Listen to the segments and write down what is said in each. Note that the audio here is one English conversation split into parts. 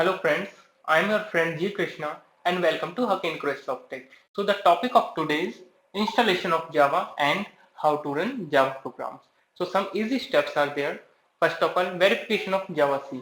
Hello friends, I am your friend G Krishna and welcome to Hack Increase of Tech. So the topic of today's installation of Java and how to run Java programs. So some easy steps are there. First of all, verification of Java C.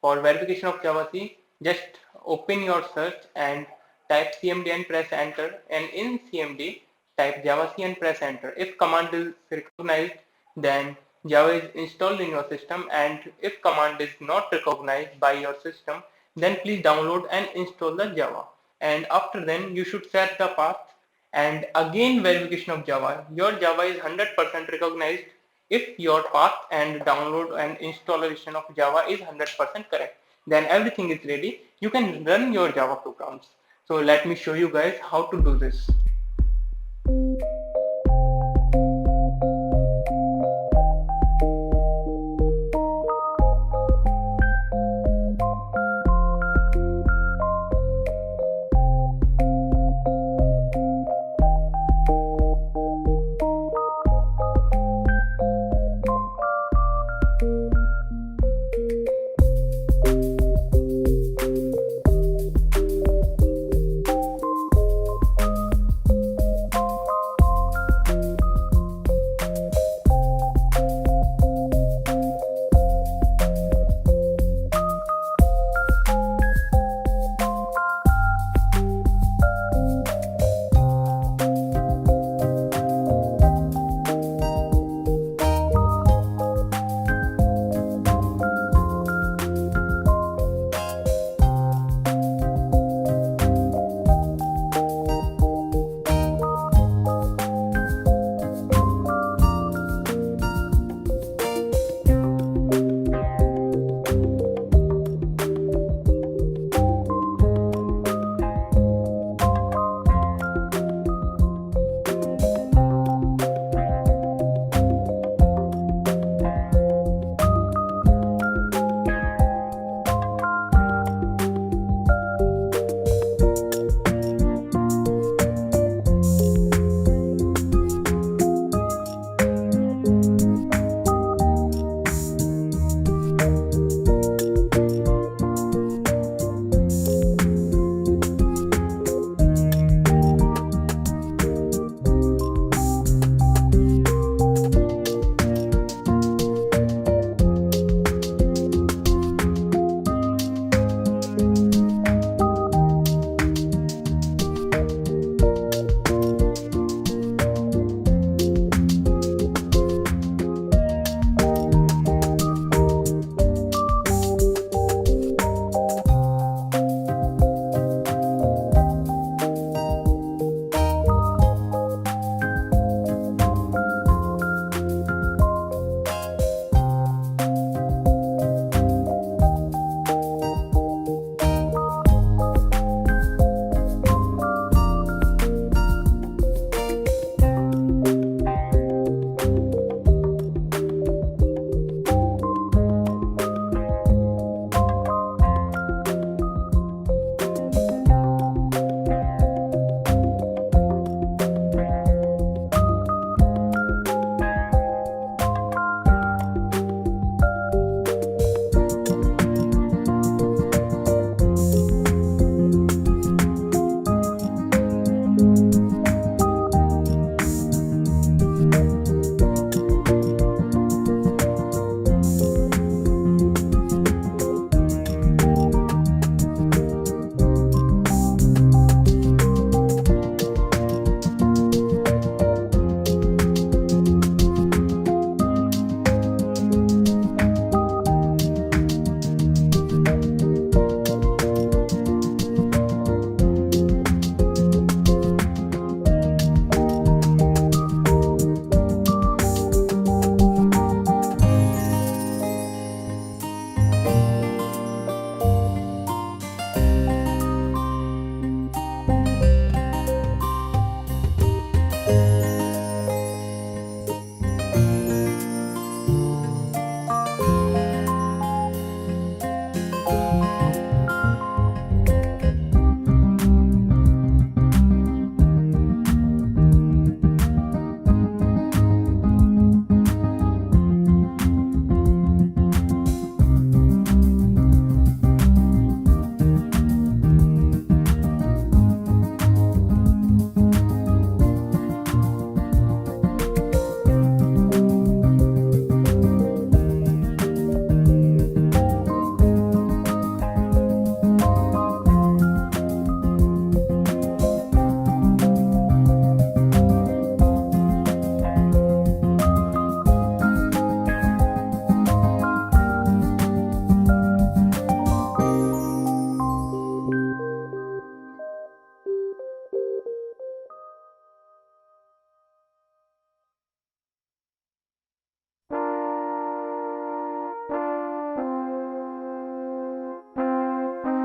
For verification of Java C, just open your search and type cmd and press enter, and in cmd type Java C and press enter. If command is recognized, then Java is installed in your system, and if command is not recognized by your system, then please download and install the Java. And after then you should set the path, and again verification of Java. Your Java is 100% recognized if your path and download and installation of Java is 100% correct. Then everything is ready. You can run your Java programs. So let me show you guys how to do this.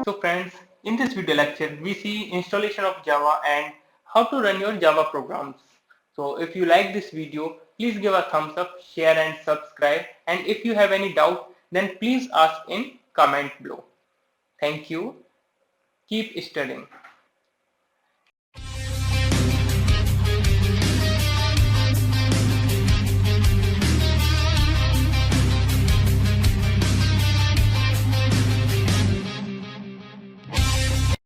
So friends, in this video lecture, we see installation of Java and how to run your Java programs. So if you like this video, please give a thumbs up, share and subscribe. And if you have any doubt, then please ask in comment below. Thank you. Keep studying.